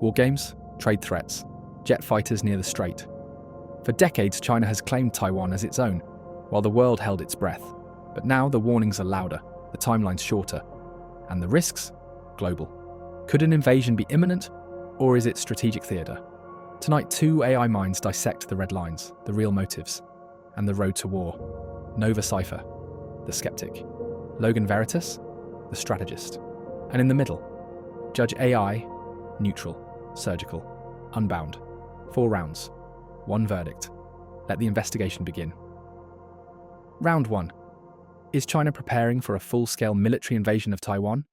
War games, trade threats, jet fighters near the strait. For decades, China has claimed Taiwan as its own, while the world held its breath. But now the warnings are louder, the timelines shorter, and the risks global. Could an invasion be imminent, or is it strategic theatre? Tonight, two AI minds dissect the red lines, the real motives, and the road to war. Cipher, the skeptic. Logan Veritas, the strategist. And in the middle, judge AI, neutral, surgical, unbound. 4 rounds, 1 verdict. Let the investigation begin. Round 1. Is China preparing for a full-scale military invasion of Taiwan?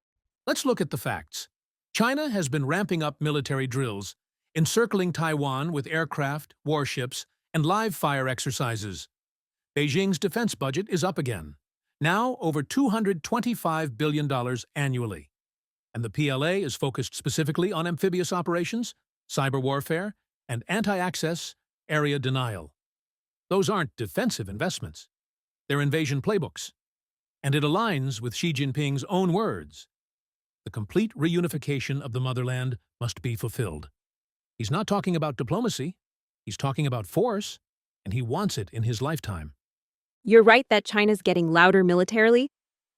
Let's look at the facts. China has been ramping up military drills, encircling Taiwan with aircraft, warships, and live-fire exercises. Beijing's defense budget is up again, now over $225 billion annually. And the PLA is focused specifically on amphibious operations, cyber warfare, and anti-access area denial. Those aren't defensive investments. They're invasion playbooks. And it aligns with Xi Jinping's own words. The complete reunification of the motherland must be fulfilled. He's not talking about diplomacy. He's talking about force, and he wants it in his lifetime. You're right that China's getting louder militarily,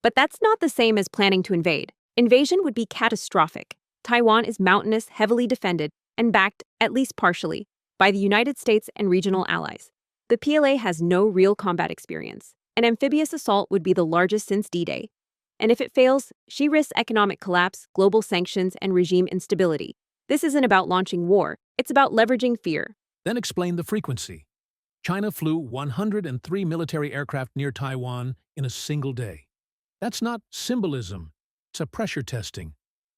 but that's not the same as planning to invade. Invasion would be catastrophic. Taiwan is mountainous, heavily defended, and backed, at least partially, by the United States and regional allies. The PLA has no real combat experience. An amphibious assault would be the largest since D-Day. And if it fails, Xi risks economic collapse, global sanctions, and regime instability. This isn't about launching war. It's about leveraging fear. Then explain the frequency. China flew 103 military aircraft near Taiwan in a single day. That's not symbolism. It's a pressure testing.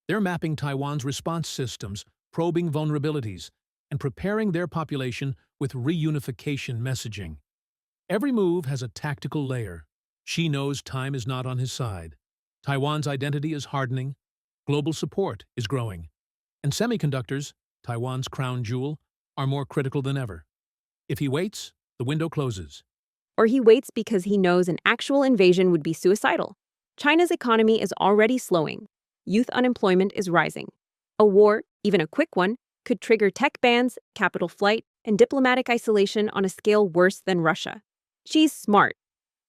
They're mapping Taiwan's response systems, probing vulnerabilities, and preparing their population with reunification messaging. Every move has a tactical layer. Xi knows time is not on his side. Taiwan's identity is hardening. Global support is growing. And semiconductors, Taiwan's crown jewel, are more critical than ever. If he waits, the window closes. Or he waits because he knows an actual invasion would be suicidal. China's economy is already slowing. Youth unemployment is rising. A war, even a quick one, could trigger tech bans, capital flight, and diplomatic isolation on a scale worse than Russia. Xi's smart.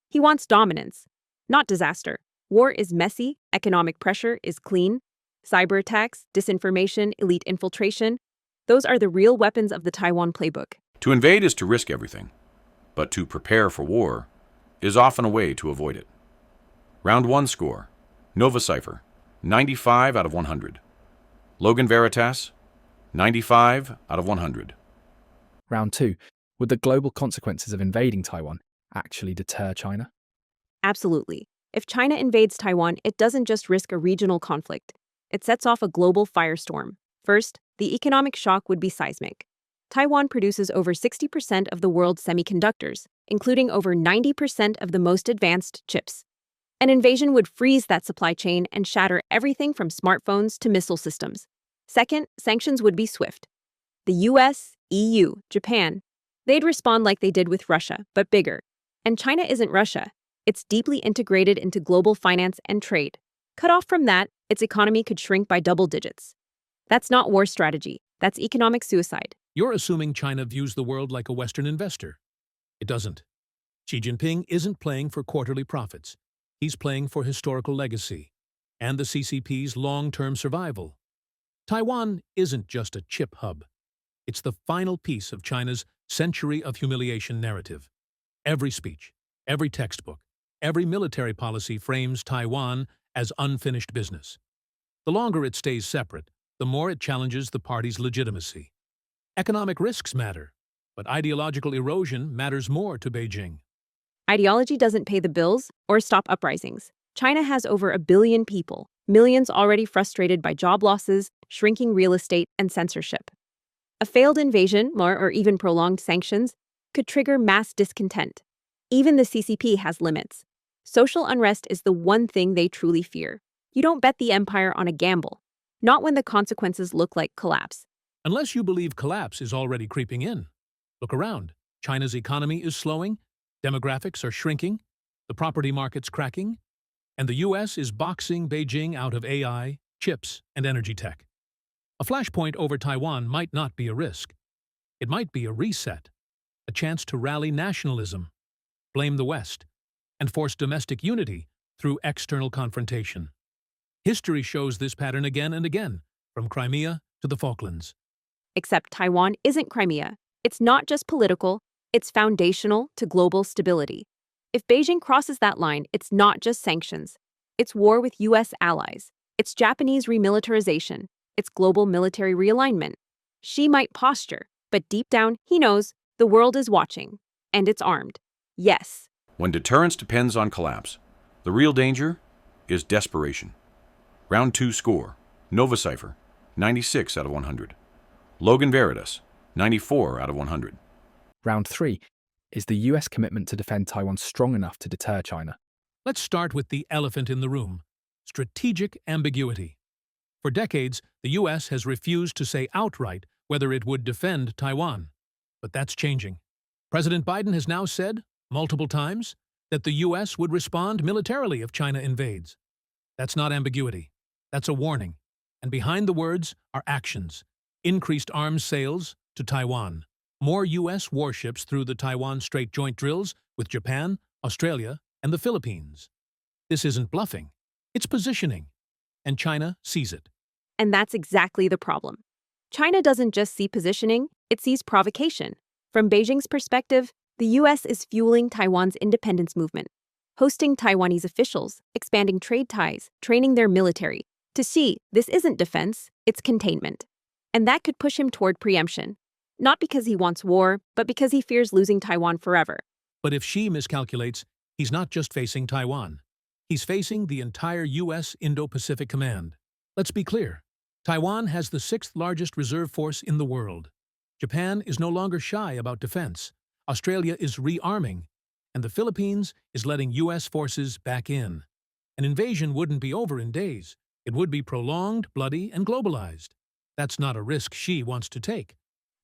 He wants dominance, not disaster. War is messy, economic pressure is clean. Cyber attacks, disinformation, elite infiltration, those are the real weapons of the Taiwan playbook. To invade is to risk everything, but to prepare for war is often a way to avoid it. Round 1 score, Cipher, 95 out of 100. Logan Veritas, 95 out of 100. Round 2. Would the global consequences of invading Taiwan actually deter China? Absolutely. If China invades Taiwan, it doesn't just risk a regional conflict. It sets off a global firestorm. First, the economic shock would be seismic. Taiwan produces over 60% of the world's semiconductors, including over 90% of the most advanced chips. An invasion would freeze that supply chain and shatter everything from smartphones to missile systems. Second, sanctions would be swift. The US, EU, Japan, they'd respond like they did with Russia, but bigger. And China isn't Russia. It's deeply integrated into global finance and trade. Cut off from that, its economy could shrink by double digits. That's not war strategy. That's economic suicide. You're assuming China views the world like a Western investor. It doesn't. Xi Jinping isn't playing for quarterly profits. He's playing for historical legacy and the CCP's long-term survival. Taiwan isn't just a chip hub. It's the final piece of China's century of humiliation narrative. Every speech, every textbook, every military policy frames Taiwan as unfinished business. The longer it stays separate, the more it challenges the party's legitimacy. Economic risks matter, but ideological erosion matters more to Beijing. Ideology doesn't pay the bills or stop uprisings. China has over 1 billion people, millions already frustrated by job losses, shrinking real estate, and censorship. A failed invasion, or even prolonged sanctions, could trigger mass discontent. Even the CCP has limits. Social unrest is the one thing they truly fear. You don't bet the empire on a gamble, not when the consequences look like collapse. Unless you believe collapse is already creeping in. Look around. China's economy is slowing, demographics are shrinking, the property market's cracking, and the US is boxing Beijing out of AI, chips, and energy tech. A flashpoint over Taiwan might not be a risk. It might be a reset, a chance to rally nationalism, blame the West, and force domestic unity through external confrontation. History shows this pattern again and again, from Crimea to the Falklands. Except Taiwan isn't Crimea. It's not just political, it's foundational to global stability. If Beijing crosses that line, it's not just sanctions. It's war with U.S. allies. It's Japanese remilitarization. It's global military realignment. Xi might posture, but deep down, he knows the world is watching, and it's armed. Yes. When deterrence depends on collapse, the real danger is desperation. Round 2 score. Nova Cipher, 96 out of 100. Logan Veritas, 94 out of 100. Round 3. Is the US commitment to defend Taiwan strong enough to deter China? Let's start with the elephant in the room: strategic ambiguity. For decades, the U.S. has refused to say outright whether it would defend Taiwan. But that's changing. President Biden has now said, multiple times, that the U.S. would respond militarily if China invades. That's not ambiguity. That's a warning. And behind the words are actions: increased arms sales to Taiwan, more U.S. warships through the Taiwan Strait joint drills with Japan, Australia, and the Philippines. This isn't bluffing. It's positioning. And China sees it. And that's exactly the problem. China doesn't just see positioning, it sees provocation. From Beijing's perspective, the U.S. is fueling Taiwan's independence movement, hosting Taiwanese officials, expanding trade ties, training their military. To Xi, this isn't defense, it's containment. And that could push him toward preemption. Not because he wants war, but because he fears losing Taiwan forever. But if Xi miscalculates, he's not just facing Taiwan. He's facing the entire U.S. Indo-Pacific Command. Let's be clear. Taiwan has the 6th largest reserve force in the world. Japan is no longer shy about defense. Australia is rearming. And the Philippines is letting U.S. forces back in. An invasion wouldn't be over in days. It would be prolonged, bloody, and globalized. That's not a risk Xi wants to take.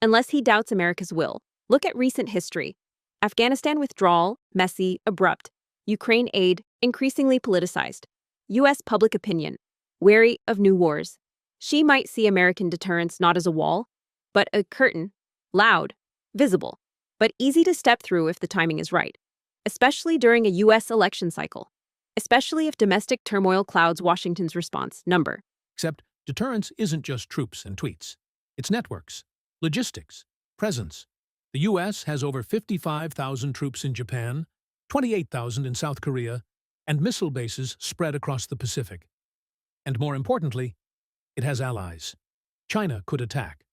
Unless he doubts America's will. Look at recent history. Afghanistan withdrawal, messy, abrupt. Ukraine aid, increasingly politicized. U.S. public opinion, wary of new wars. Xi might see American deterrence not as a wall, but a curtain, loud, visible, but easy to step through if the timing is right, especially during a U.S. election cycle, especially if domestic turmoil clouds Washington's response number. Except deterrence isn't just troops and tweets. It's networks, logistics, presence. The U.S. has over 55,000 troops in Japan, 28,000 in South Korea, and missile bases spread across the Pacific. And more importantly, it has allies. China could attack,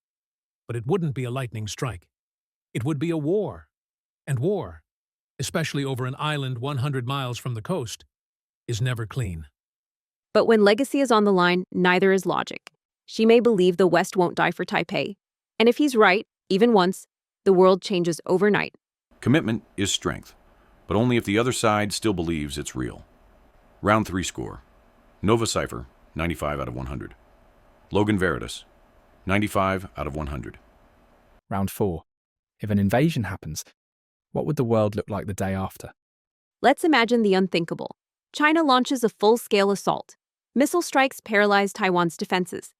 but it wouldn't be a lightning strike. It would be a war. And war, especially over an island 100 miles from the coast, is never clean. But when legacy is on the line, neither is logic. Xi may believe the West won't die for Taipei. And if he's right, even once, the world changes overnight. Commitment is strength, but only if the other side still believes it's real. Round 3 score. Nova Cipher, 95 out of 100. Logan Veritas, 95 out of 100. Round 4. If an invasion happens, what would the world look like the day after? Let's imagine the unthinkable. China launches a full-scale assault. Missile strikes paralyze Taiwan's defenses.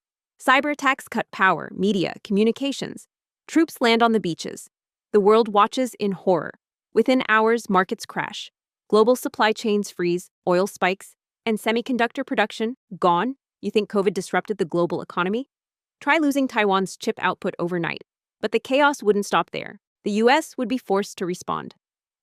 Cyber attacks cut power, media, communications. Troops land on the beaches. The world watches in horror. Within hours, markets crash. Global supply chains freeze, oil spikes, and semiconductor production gone. You think COVID disrupted the global economy? Try losing Taiwan's chip output overnight. But the chaos wouldn't stop there. The U.S. would be forced to respond.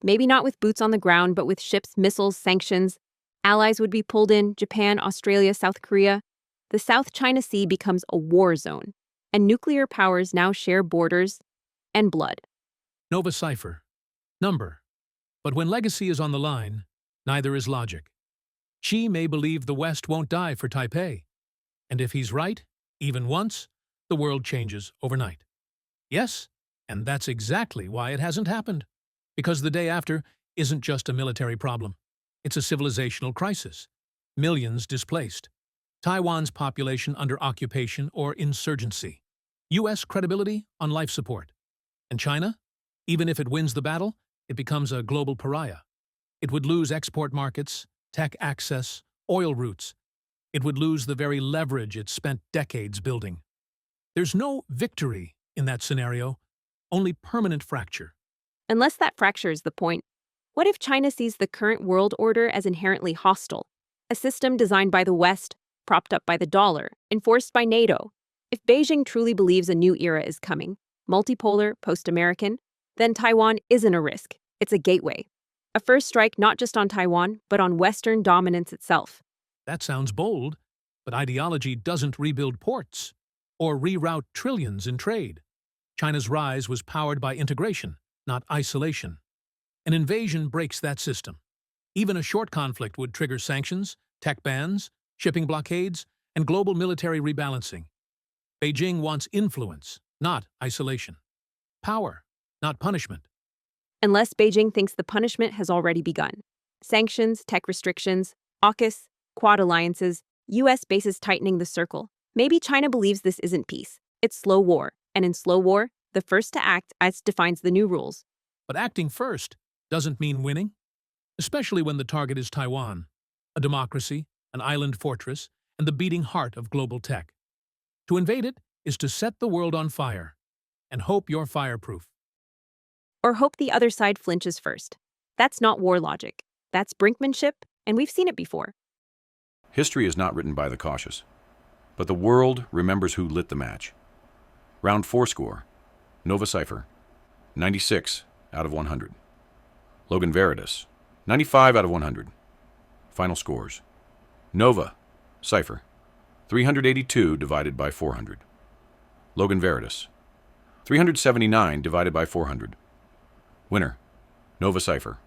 Maybe not with boots on the ground, but with ships, missiles, sanctions. Allies would be pulled in: Japan, Australia, South Korea. The South China Sea becomes a war zone, and nuclear powers now share borders and blood. Nova Cipher. Number. But when legacy is on the line, neither is logic. Xi may believe the West won't die for Taipei. And if he's right, even once, the world changes overnight. Yes, and that's exactly why it hasn't happened. Because the day after isn't just a military problem. It's a civilizational crisis. Millions displaced. Taiwan's population under occupation or insurgency. U.S. credibility on life support. And China? Even if it wins the battle, it becomes a global pariah. It would lose export markets, tech access, oil routes. It would lose the very leverage it spent decades building. There's no victory in that scenario, only permanent fracture. Unless that fracture is the point, what if China sees the current world order as inherently hostile? A system designed by the West, propped up by the dollar, enforced by NATO. If Beijing truly believes a new era is coming, multipolar, post-American, then Taiwan isn't a risk, it's a gateway. A first strike not just on Taiwan, but on Western dominance itself. That sounds bold, but ideology doesn't rebuild ports or reroute trillions in trade. China's rise was powered by integration, not isolation. An invasion breaks that system. Even a short conflict would trigger sanctions, tech bans, shipping blockades, and global military rebalancing. Beijing wants influence, not isolation. Power, not punishment. Unless Beijing thinks the punishment has already begun. Sanctions, tech restrictions, AUKUS, Quad alliances, U.S. bases tightening the circle. Maybe China believes this isn't peace. It's slow war. And in slow war, the first to act as defines the new rules. But acting first doesn't mean winning, especially when the target is Taiwan, a democracy, an island fortress, and the beating heart of global tech. To invade it is to set the world on fire and hope you're fireproof. Or hope the other side flinches first. That's not war logic. That's brinkmanship, and we've seen it before. History is not written by the cautious, but the world remembers who lit the match. Round 4 score, Nova Cipher, 96 out of 100. Logan Veritas, 95 out of 100. Final scores. Nova Cipher, 382 divided by 400. Logan Veritas, 379 divided by 400. Winner, Nova Cipher.